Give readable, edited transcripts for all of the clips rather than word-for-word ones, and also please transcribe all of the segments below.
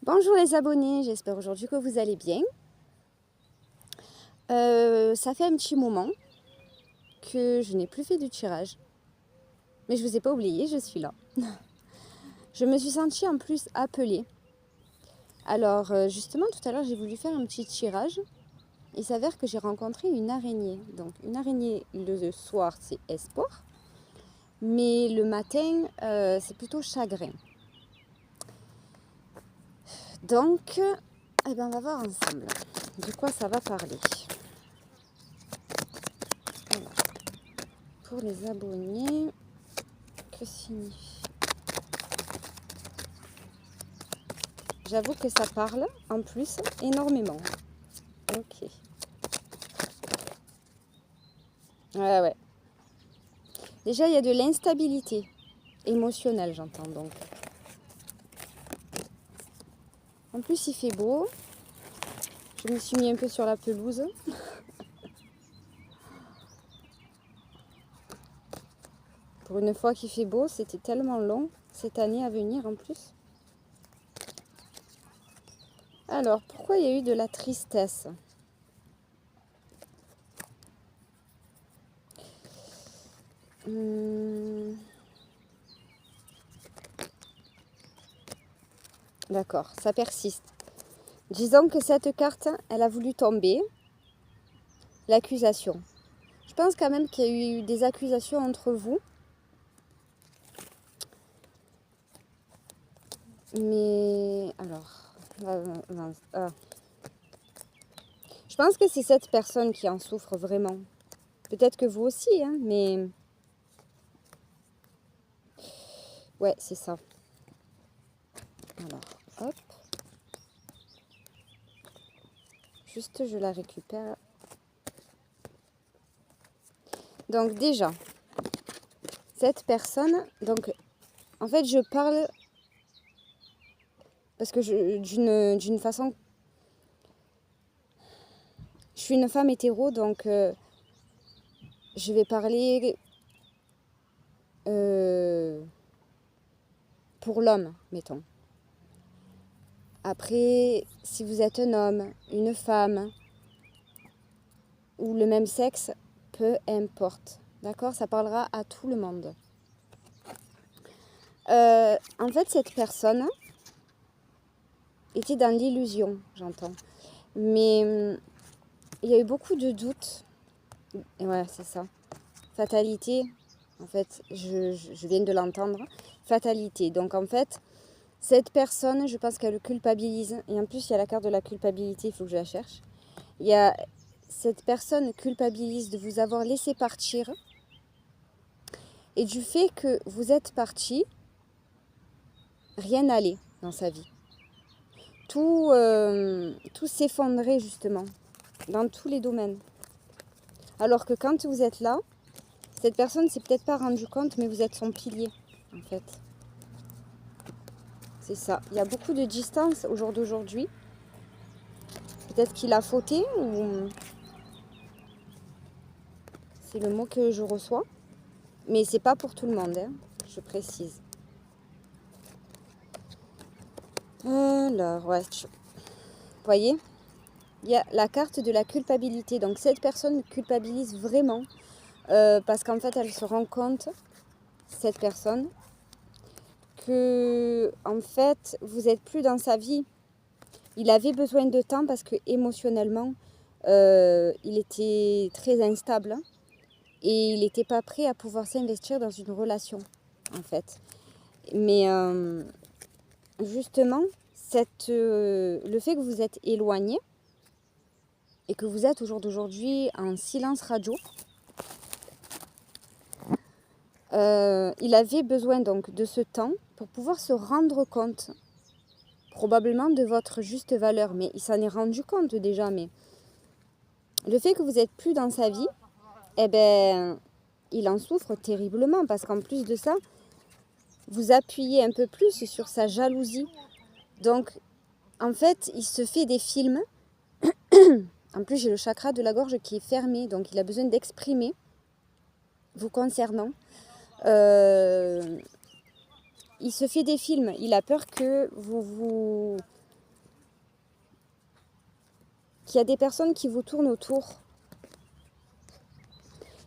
Bonjour les abonnés, j'espère aujourd'hui que vous allez bien. Ça fait un petit moment que je n'ai plus fait de tirage. Mais je ne vous ai pas oublié, je suis là. Je me suis sentie en plus appelée. Alors justement tout à l'heure j'ai voulu faire un petit tirage. Il s'avère que j'ai rencontré une araignée. Donc une araignée le soir c'est espoir. Mais le matin c'est plutôt chagrin. Donc eh ben, on va voir ensemble de quoi ça va parler. Alors, pour les abonnés, que signifie? J'avoue que ça parle en plus énormément. Ok. Ouais. Déjà, il y a de l'instabilité émotionnelle, j'entends donc. En plus, il fait beau. Je me suis mis un peu sur la pelouse. Pour une fois qu'il fait beau, c'était tellement long cette année à venir en plus. Alors, pourquoi il y a eu de la tristesse? D'accord, ça persiste. Disons que cette carte, elle a voulu tomber. L'accusation. Je pense quand même qu'il y a eu des accusations entre vous. Mais alors, je pense que c'est cette personne qui en souffre vraiment. Peut-être que vous aussi, hein, mais ouais, c'est ça. Alors, hop. Juste, je la récupère. Donc déjà, cette personne, donc en fait, je parle parce que d'une façon, je suis une femme hétéro, donc je vais parler pour l'homme, mettons. Après, si vous êtes un homme, une femme ou le même sexe, peu importe. D'accord? Ça parlera à tout le monde. En fait, cette personne était dans l'illusion, j'entends. Mais il y a eu beaucoup de doutes. Et ouais, c'est ça. Fatalité, en fait, je viens de l'entendre. Fatalité. Donc, en fait, cette personne, je pense qu'elle le culpabilise. Et en plus, il y a la carte de la culpabilité, il faut que je la cherche. Il y a cette personne culpabilise de vous avoir laissé partir. Et du fait que vous êtes parti, rien n'allait dans sa vie. Tout s'effondrait justement, dans tous les domaines. Alors que quand vous êtes là, cette personne ne s'est peut-être pas rendu compte, mais vous êtes son pilier, en fait. C'est ça. Il y a beaucoup de distance au jour d'aujourd'hui. Peut-être qu'il a fauté, ou c'est le mot que je reçois. Mais c'est pas pour tout le monde, hein, je précise. Alors, ouais. Vous voyez, il y a la carte de la culpabilité. Donc cette personne culpabilise vraiment parce qu'en fait, elle se rend compte, cette personne, que en fait, vous n'êtes plus dans sa vie. Il avait besoin de temps parce que émotionnellement, il était très instable et il n'était pas prêt à pouvoir s'investir dans une relation, en fait. Mais justement, le fait que vous êtes éloigné et que vous êtes au jour d'aujourd'hui en silence radio, il avait besoin donc de ce temps pour pouvoir se rendre compte probablement de votre juste valeur. Mais il s'en est rendu compte déjà. Mais le fait que vous n'êtes plus dans sa vie, eh ben, il en souffre terriblement parce qu'en plus de ça, vous appuyez un peu plus sur sa jalousie. Donc, en fait, il se fait des films. En plus, j'ai le chakra de la gorge qui est fermé, donc il a besoin d'exprimer vous concernant. Il se fait des films. Il a peur que vous qu'il y a des personnes qui vous tournent autour.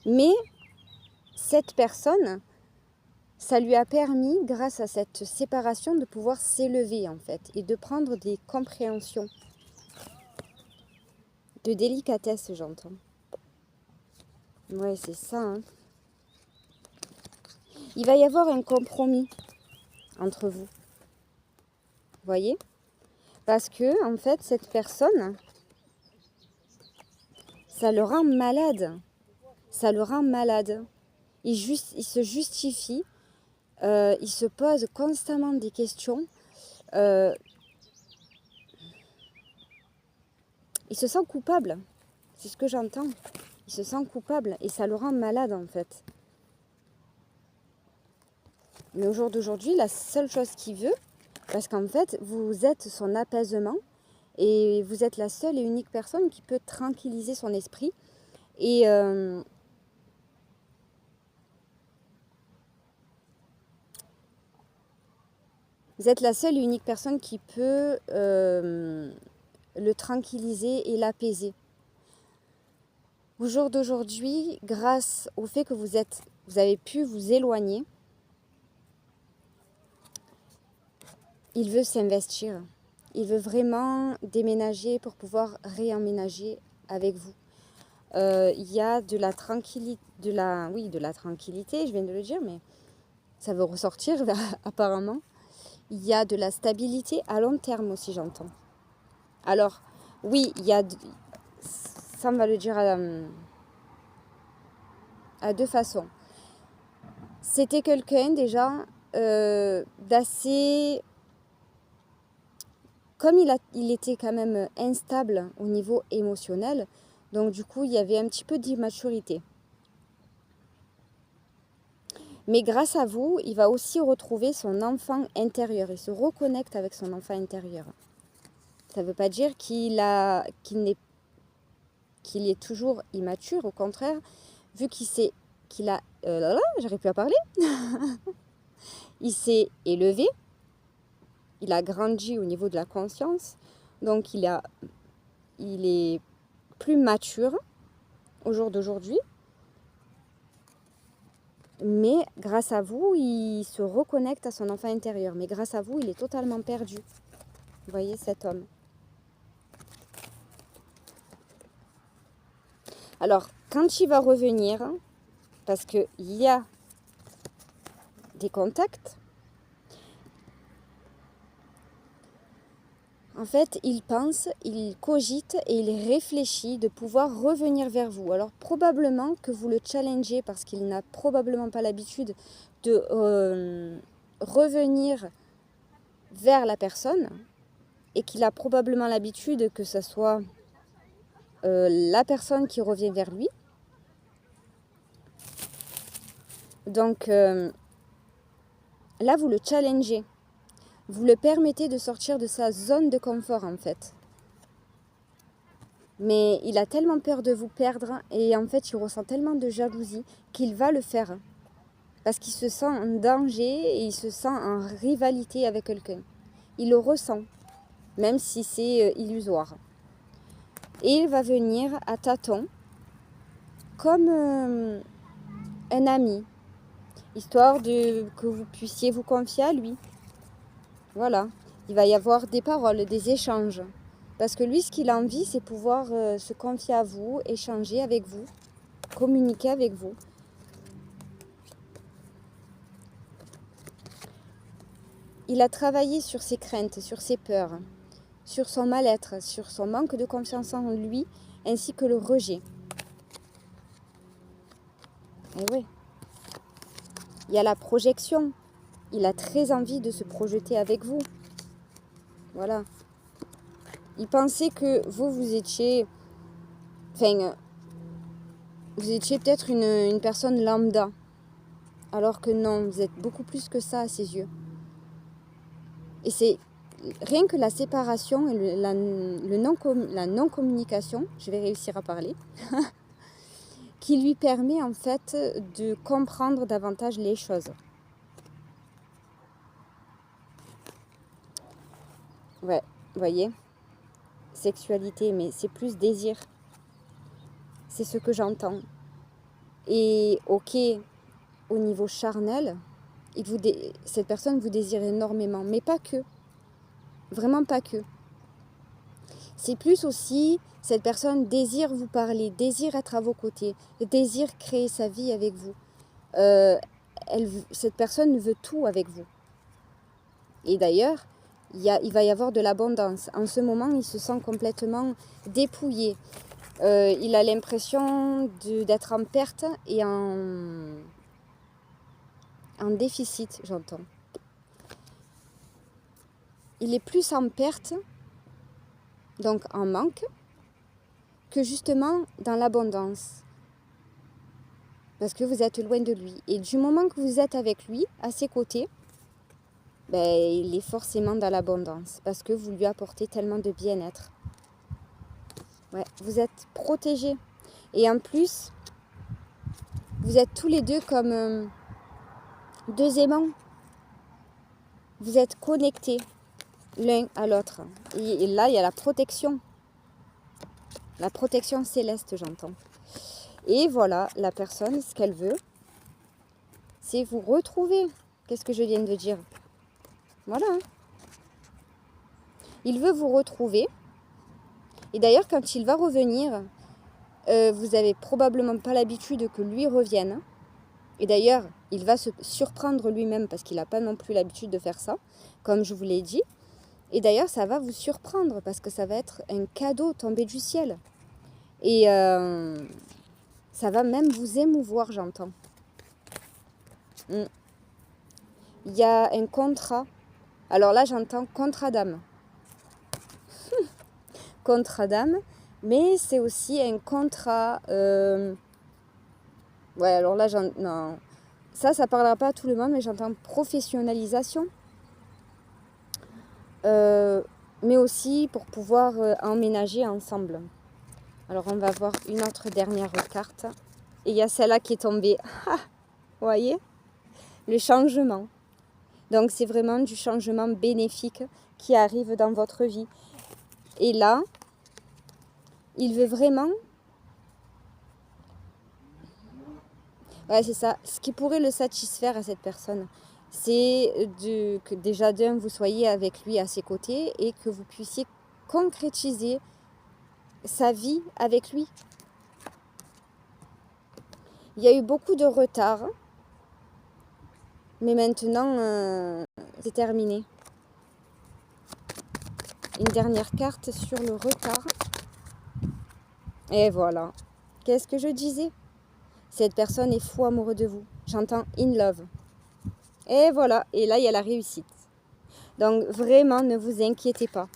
Mais cette personne, ça lui a permis, grâce à cette séparation, de pouvoir s'élever en fait et de prendre des compréhensions. De délicatesse, j'entends. Ouais, c'est ça. Hein. Il va y avoir un compromis entre vous. Vous voyez? Parce que, en fait, cette personne, ça le rend malade. Ça le rend malade. Il se justifie. Il se pose constamment des questions. Il se sent coupable. C'est ce que j'entends. Il se sent coupable et ça le rend malade en fait. Mais au jour d'aujourd'hui, la seule chose qu'il veut, parce qu'en fait, vous êtes son apaisement et vous êtes la seule et unique personne qui peut tranquilliser son esprit. Et vous êtes la seule et unique personne qui peut le tranquilliser et l'apaiser. Au jour d'aujourd'hui, grâce au fait que vous avez pu vous éloigner, il veut s'investir. Il veut vraiment déménager pour pouvoir réemménager avec vous. Il y a de la tranquillité, de la tranquillité, je viens de le dire, mais ça veut ressortir apparemment. Il y a de la stabilité à long terme aussi, j'entends. Alors, oui, il y a... Ça, on va le dire à deux façons. C'était quelqu'un déjà d'assez... Comme il était quand même instable au niveau émotionnel, donc du coup, il y avait un petit peu d'immaturité. Mais grâce à vous, il va aussi retrouver son enfant intérieur. Il se reconnecte avec son enfant intérieur. Ça ne veut pas dire qu'il est toujours immature, au contraire, vu j'arrive plus à parler, il s'est élevé, il a grandi au niveau de la conscience, donc il est plus mature au jour d'aujourd'hui, mais grâce à vous, il se reconnecte à son enfant intérieur, mais grâce à vous, il est totalement perdu. Vous voyez cet homme. Alors, quand il va revenir, parce qu'il y a des contacts, en fait, il pense, il cogite et il réfléchit de pouvoir revenir vers vous. Alors, probablement que vous le challengez parce qu'il n'a probablement pas l'habitude de revenir vers la personne et qu'il a probablement l'habitude que ce soit la personne qui revient vers lui. Donc, là, vous le challengez. Vous le permettez de sortir de sa zone de confort en fait. Mais il a tellement peur de vous perdre et en fait il ressent tellement de jalousie qu'il va le faire. Parce qu'il se sent en danger et il se sent en rivalité avec quelqu'un. Il le ressent, même si c'est illusoire. Et il va venir à tâtons comme un ami, histoire que vous puissiez vous confier à lui. Voilà, il va y avoir des paroles, des échanges. Parce que lui, ce qu'il a envie, c'est pouvoir se confier à vous, échanger avec vous, communiquer avec vous. Il a travaillé sur ses craintes, sur ses peurs, sur son mal-être, sur son manque de confiance en lui, ainsi que le rejet. Et oui, il y a la projection. Il a très envie de se projeter avec vous. Voilà. Il pensait que vous étiez... Enfin, vous étiez peut-être une personne lambda. Alors que non, vous êtes beaucoup plus que ça à ses yeux. Et c'est rien que la séparation et la non-communication, je vais réussir à parler, qui lui permet en fait de comprendre davantage les choses. Ouais, vous voyez, sexualité, mais c'est plus désir. C'est ce que j'entends. Et ok, au niveau charnel, cette personne vous désire énormément, mais pas que. Vraiment pas que. C'est plus aussi, cette personne désire vous parler, désire être à vos côtés, désire créer sa vie avec vous. Cette personne veut tout avec vous. Et d'ailleurs, il va y avoir de l'abondance. En ce moment, il se sent complètement dépouillé. Il a l'impression d'être en perte et en déficit, j'entends. Il est plus en perte, donc en manque, que justement dans l'abondance. Parce que vous êtes loin de lui. Et du moment que vous êtes avec lui, à ses côtés, il est forcément dans l'abondance. Parce que vous lui apportez tellement de bien-être. Ouais, vous êtes protégés. Et en plus, vous êtes tous les deux comme deux aimants. Vous êtes connectés l'un à l'autre. Et là, il y a la protection. La protection céleste, j'entends. Et voilà, la personne, ce qu'elle veut, c'est vous retrouver. Qu'est-ce que je viens de dire? Voilà. Il veut vous retrouver. Et d'ailleurs, quand il va revenir, vous n'avez probablement pas l'habitude que lui revienne. Et d'ailleurs, il va se surprendre lui-même parce qu'il n'a pas non plus l'habitude de faire ça, comme je vous l'ai dit. Et d'ailleurs, ça va vous surprendre parce que ça va être un cadeau tombé du ciel. Et ça va même vous émouvoir, j'entends. Il y a un contrat. Alors là, j'entends contrat d'âme. Contrat d'âme, mais c'est aussi un contrat... Ouais, alors là, non. Ça parlera pas à tout le monde, mais j'entends professionnalisation. Mais aussi pour pouvoir emménager ensemble. Alors, on va voir une autre dernière carte. Et il y a celle-là qui est tombée. Vous voyez? Le changement. Donc, c'est vraiment du changement bénéfique qui arrive dans votre vie. Et là, il veut vraiment... Ouais, c'est ça. Ce qui pourrait le satisfaire à cette personne, c'est que déjà d'un, vous soyez avec lui à ses côtés et que vous puissiez concrétiser sa vie avec lui. Il y a eu beaucoup de retard, mais maintenant, c'est terminé. Une dernière carte sur le retard. Et voilà. Qu'est-ce que je disais? Cette personne est fou amoureux de vous. J'entends in love. Et voilà. Et là, il y a la réussite. Donc, vraiment, ne vous inquiétez pas.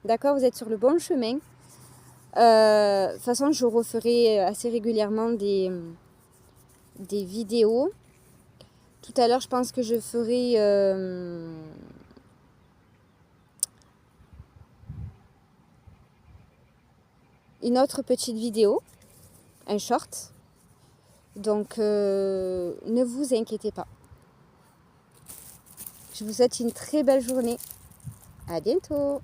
D'accord? Vous êtes sur le bon chemin. De toute façon, je referai assez régulièrement des vidéos. Tout à l'heure, je pense que je ferai une autre petite vidéo, un short. Donc, ne vous inquiétez pas. Je vous souhaite une très belle journée. À bientôt.